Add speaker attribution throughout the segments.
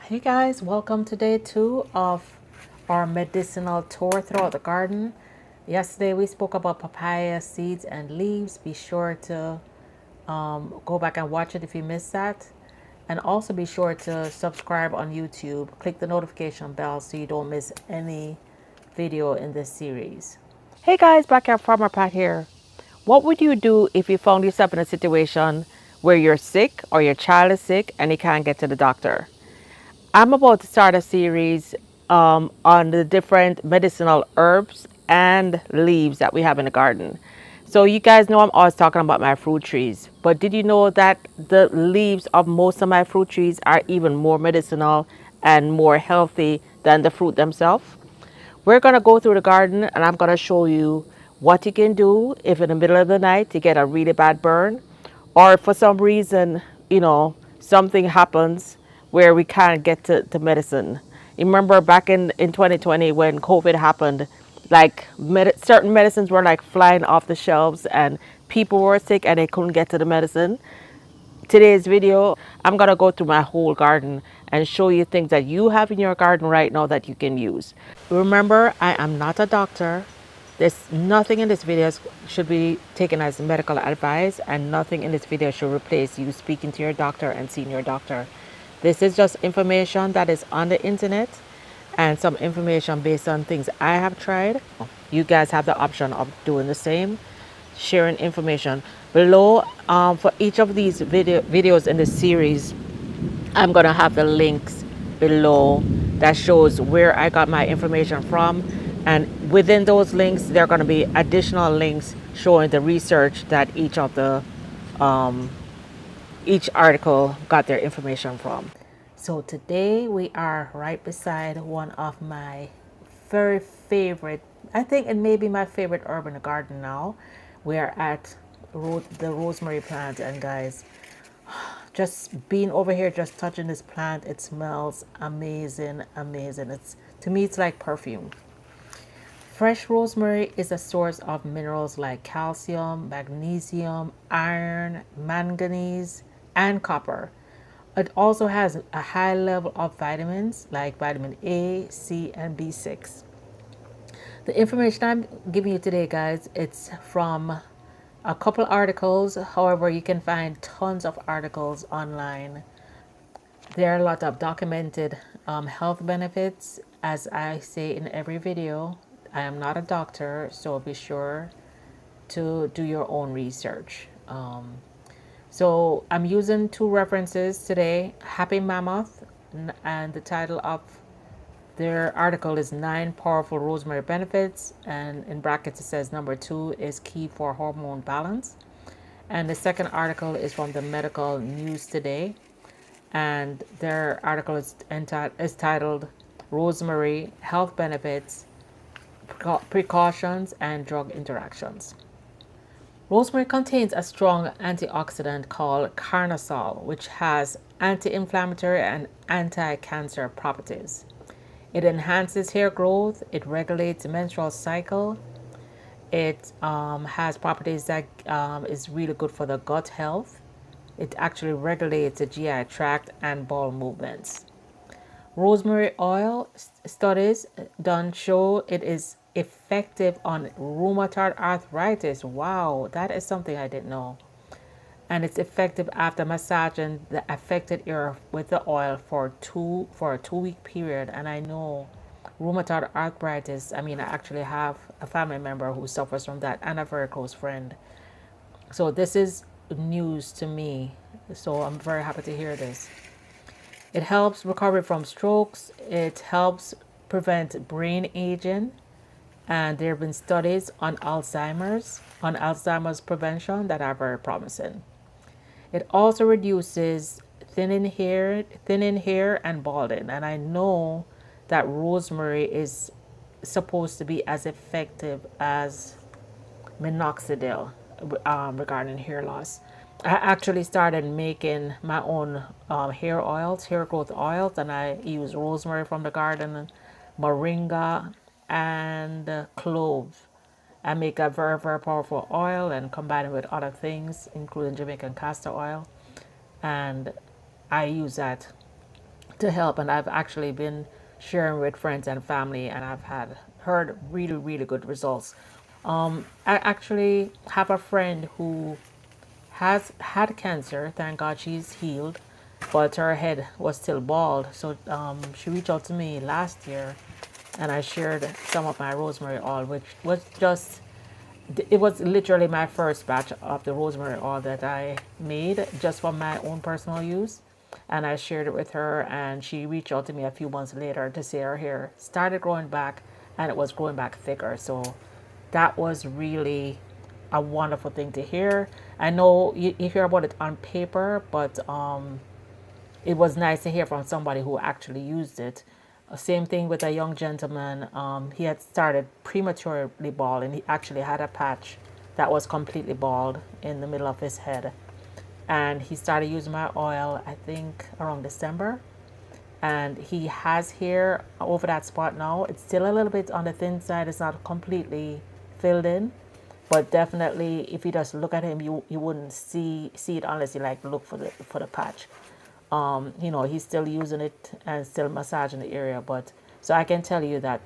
Speaker 1: Hey guys, welcome to day 2 of our medicinal tour throughout the garden. Yesterday we spoke about papaya seeds and leaves. Be sure to go back and watch it if you missed that. And also be sure to subscribe on YouTube. Click the notification bell so you don't miss any video in this series. Hey guys, Backyard Farmer Pat here. What would you do if you found yourself in a situation where you're sick or your child is sick and you can't get to the doctor? I'm about to start a series on the different medicinal herbs and leaves that we have in the garden. So you guys know I'm always talking about my fruit trees, but did you know that the leaves of most of my fruit trees are even more medicinal and more healthy than the fruit themselves? We're going to go through the garden and I'm going to show you what you can do if in the middle of the night you get a really bad burn, or for some reason, something happens where we can't get to medicine. You remember back in 2020 when COVID happened, like certain medicines were like flying off the shelves and people were sick and they couldn't get to the medicine. Today's video, I'm gonna go through my whole garden and show you things that you have in your garden right now that you can use. Remember, I am not a doctor. There's nothing in this video should be taken as medical advice, and nothing in this video should replace you speaking to your doctor and seeing your doctor. This is just information that is on the internet and some information based on things I have tried. You guys have the option of doing the same, sharing information below. For each of these videos in this series, I'm gonna have the links below that shows where I got my information from, and within those links there are going to be additional links showing the research that each article got their information from. So today we are right beside one of my very favorite, I think it may be my favorite herb in the garden now. We are at the rosemary plant, and guys, just being over here, just touching this plant, it smells amazing, amazing. It's, to me, it's like perfume. Fresh rosemary is a source of minerals like calcium, magnesium, iron, manganese, and copper. It also has a high level of vitamins like vitamin A, C, and B6. The information I'm giving you today, guys, it's from a couple articles. However, you can find tons of articles online. There are a lot of documented health benefits. As I say in every video, I am not a doctor, so be sure to do your own research. So I'm using two references today: Happy Mammoth, and the title of their article is 9 Powerful Rosemary Benefits, and in brackets it says number 2 is key for hormone balance. And the second article is from the Medical News Today, and their article is titled Rosemary Health Benefits, Precautions, and Drug Interactions. Rosemary contains a strong antioxidant called carnosol, which has anti-inflammatory and anti-cancer properties. It enhances hair growth, it regulates the menstrual cycle, it has properties that is really good for the gut health. It actually regulates the GI tract and bowel movements. Rosemary oil studies done show it is effective on rheumatoid arthritis. Wow, that is something I didn't know. And it's effective after massaging the affected area with the oil for a 2 week period. And I know rheumatoid arthritis, I mean, I actually have a family member who suffers from that, and a very close friend. So this is news to me. So I'm very happy to hear this. It helps recovery from strokes. It helps prevent brain aging. And there have been studies on Alzheimer's prevention that are very promising. It also reduces thinning hair and balding. And I know that rosemary is supposed to be as effective as minoxidil regarding hair loss. I actually started making my own hair growth oils, and I use rosemary from the garden, moringa, and clove. I make a very, very powerful oil and combine it with other things, including Jamaican castor oil. And I use that to help. And I've actually been sharing with friends and family, and I've had heard really, really good results. I actually have a friend who has had cancer. Thank God she's healed, but her head was still bald. So she reached out to me last year, and I shared some of my rosemary oil, which was just, it was literally my first batch of the rosemary oil that I made just for my own personal use. And I shared it with her, and she reached out to me a few months later to say her hair started growing back, and it was growing back thicker. So that was really a wonderful thing to hear. I know you hear about it on paper, but it was nice to hear from somebody who actually used it. Same thing with a young gentleman. He had started prematurely bald, and he actually had a patch that was completely bald in the middle of his head. And he started using my oil, I think, around December. And he has hair over that spot now. It's still a little bit on the thin side. It's not completely filled in, but definitely, if you just look at him, you wouldn't see it unless you like look for the patch. He's still using it and still massaging the area, but so I can tell you that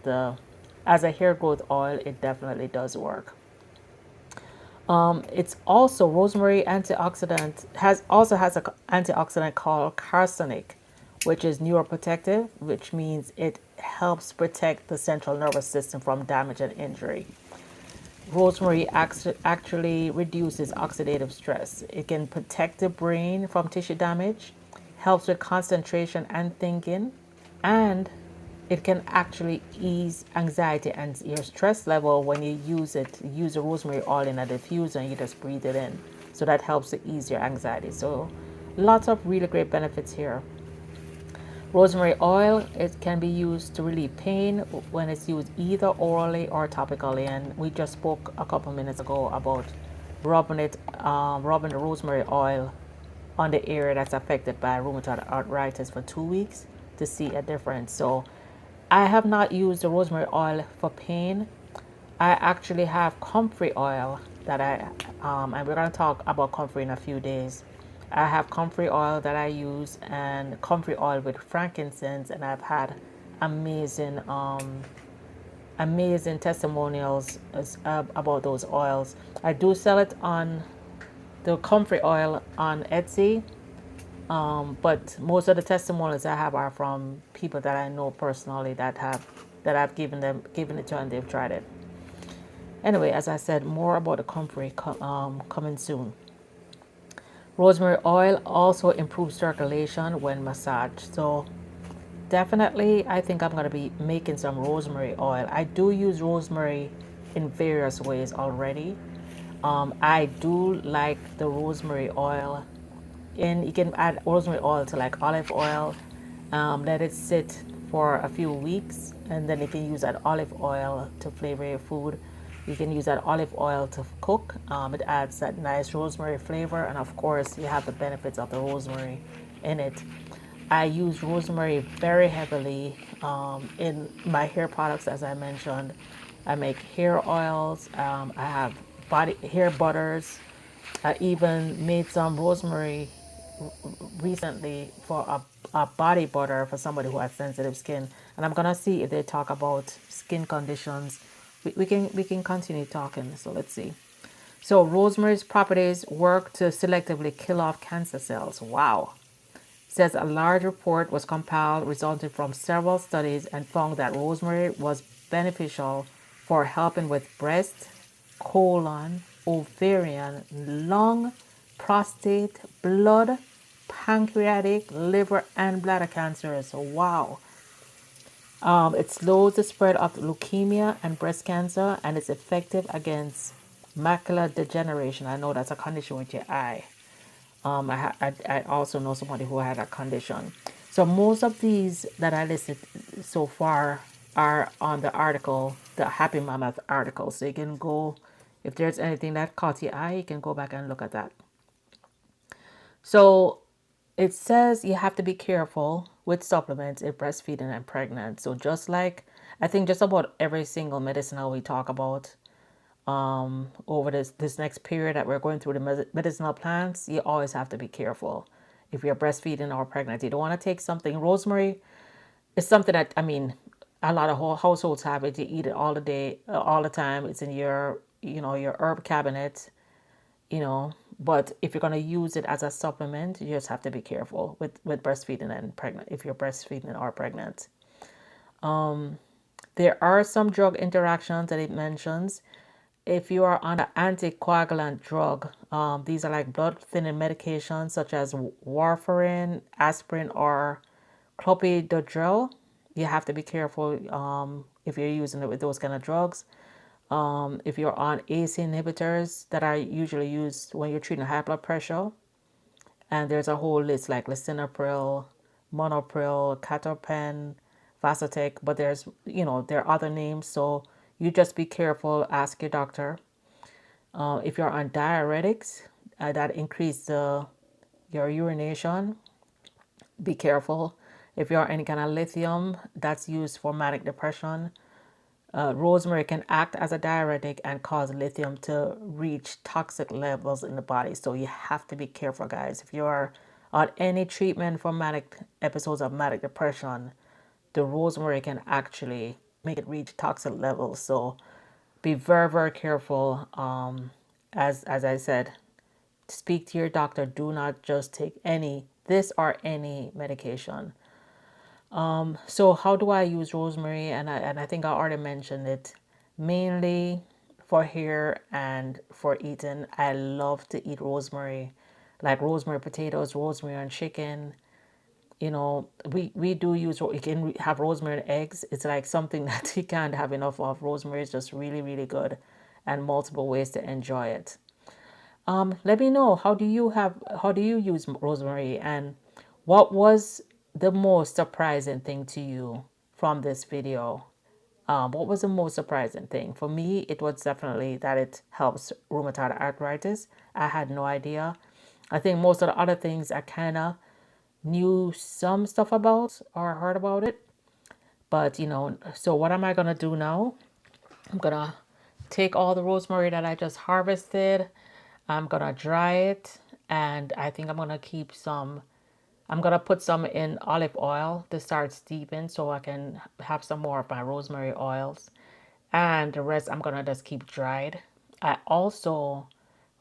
Speaker 1: as a hair growth oil, it definitely does work. It's also rosemary antioxidant has an antioxidant called carcinic, which is neuroprotective, which means it helps protect the central nervous system from damage and injury. Rosemary actually reduces oxidative stress. It can protect the brain from tissue damage, helps with concentration and thinking, and it can actually ease anxiety and your stress level when you use it. You use the rosemary oil in a diffuser and you just breathe it in. So that helps to ease your anxiety. So lots of really great benefits here. Rosemary oil, it can be used to relieve pain when it's used either orally or topically. And we just spoke a couple minutes ago about rubbing the rosemary oil on the area that's affected by rheumatoid arthritis for 2 weeks to see a difference. So I have not used the rosemary oil for pain. I actually have comfrey oil that and we're going to talk about comfrey in a few days. I have comfrey oil that I use, and comfrey oil with frankincense, and I've had amazing amazing testimonials about those oils. I do sell it on the comfrey oil on Etsy, but most of the testimonials I have are from people that I know personally that I've given it to, and they've tried it. Anyway, as I said, more about the comfrey coming soon. Rosemary oil also improves circulation when massaged. So definitely, I think I'm going to be making some rosemary oil. I do use rosemary in various ways already. I do like the rosemary oil. And you can add rosemary oil to like olive oil. Let it sit for a few weeks, and then you can use that olive oil to flavor your food. You can use that olive oil to cook. It adds that nice rosemary flavor, and of course, you have the benefits of the rosemary in it. I use rosemary very heavily in my hair products, as I mentioned. I make hair oils. I have hair butters. I even made some rosemary recently for a body butter for somebody who has sensitive skin, and I'm gonna see if they talk about skin conditions. We can continue talking. So let's see. So rosemary's properties work to selectively kill off cancer cells. Wow. Says a large report was compiled resulting from several studies and found that rosemary was beneficial for helping with breast, colon, ovarian, lung, prostate, blood, pancreatic, liver, and bladder cancers. Wow. It slows the spread of leukemia and breast cancer, and it's effective against macular degeneration. I know that's a condition with your eye. I also know somebody who had a condition. So most of these that I listed so far are on the article, the Happy Mammoth article. So you can go, if there's anything that caught your eye, you can go back and look at that. So it says you have to be careful with supplements if breastfeeding and pregnant. So just like, I think just about every single medicinal we talk about over this next period that we're going through the medicinal plants, you always have to be careful. if you're breastfeeding or pregnant. You don't want to take something. Rosemary is something that, I mean, a lot of households have it. You eat it all the day, all the time. It's in your, your herb cabinet, But if you're going to use it as a supplement, you just have to be careful with breastfeeding and pregnant, if you're breastfeeding or pregnant. There are some drug interactions that it mentions. If you are on an anticoagulant drug, these are like blood thinning medications such as warfarin, aspirin, or clopidogrel. You have to be careful if you're using it with those kind of drugs. If you're on ACE inhibitors that are usually used when you're treating high blood pressure, and there's a whole list like lisinopril, monopril, catopen, Vasotec, but there's, there are other names. So you just be careful, ask your doctor. If you're on diuretics that increase your urination, be careful. If you're on any kind of lithium that's used for manic depression, rosemary can act as a diuretic and cause lithium to reach toxic levels in the body. So you have to be careful, guys. If you're on any treatment for manic episodes of manic depression, the rosemary can actually make it reach toxic levels. So be very, very careful. As I said, speak to your doctor. Do not just take this or any medication. So how do I use rosemary? And I think I already mentioned it. Mainly for hair and for eating. I love to eat rosemary, like rosemary potatoes, rosemary on chicken. We do use, you can have rosemary and eggs. It's like something that you can't have enough of. Rosemary is just really, really good, and multiple ways to enjoy it. Let me know, how do you use rosemary, and what was the most surprising thing to you from this video? What was the most surprising thing? For me, it was definitely that it helps rheumatoid arthritis. I had no idea. I think most of the other things I kind of knew some stuff about or heard about it. But, so what am I going to do now? I'm going to take all the rosemary that I just harvested. I'm going to dry it. And I think I'm going to keep some. I'm going to put some in olive oil to start steeping so I can have some more of my rosemary oils. And the rest I'm going to just keep dried. I also,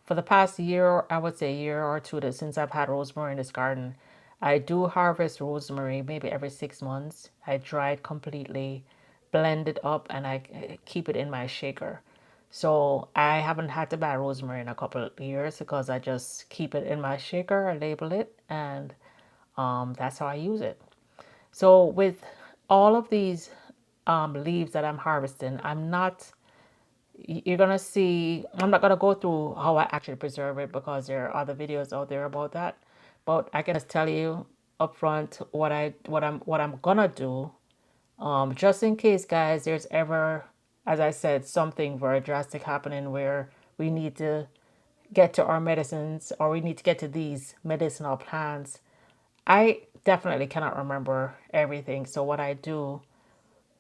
Speaker 1: for the past year, I would say a year or two, since I've had rosemary in this garden, I do harvest rosemary maybe every 6 months. I dry it completely, blend it up, and I keep it in my shaker. So I haven't had to buy rosemary in a couple of years because I just keep it in my shaker, I label it, and that's how I use it. So with all of these leaves that I'm harvesting, you're going to see, I'm not going to go through how I actually preserve it because there are other videos out there about that. But I can just tell you up front what I'm going to do. Just in case, guys, there's ever, as I said, something very drastic happening where we need to get to our medicines or we need to get to these medicinal plants. I definitely cannot remember everything. So what I do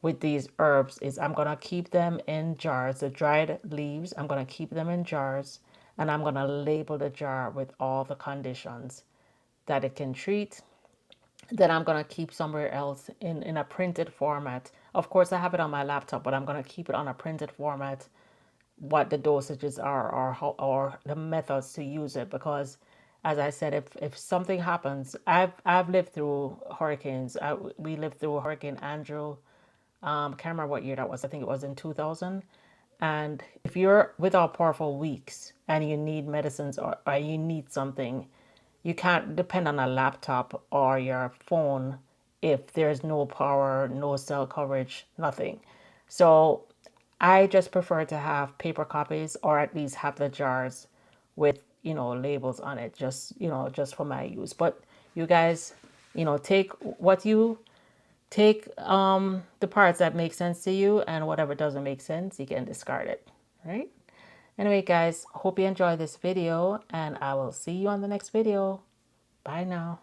Speaker 1: with these herbs is I'm going to keep them in jars. The dried leaves, I'm going to keep them in jars, and I'm going to label the jar with all the conditions that it can treat. Then I'm going to keep somewhere else in a printed format. Of course, I have it on my laptop, but I'm going to keep it on a printed format, what the dosages are or the methods to use it. Because as I said, if something happens, I've lived through hurricanes. We lived through Hurricane Andrew. Can't remember what year that was. I think it was in 2000. And if you're without power for weeks and you need medicines or you need something, you can't depend on a laptop or your phone if there's no power, no cell coverage, nothing. So I just prefer to have paper copies or at least have the jars with, labels on it, just for my use. But you guys, take the parts that make sense to you, and whatever doesn't make sense, you can discard it, right? Anyway, guys, hope you enjoyed this video, and I will see you on the next video. Bye now.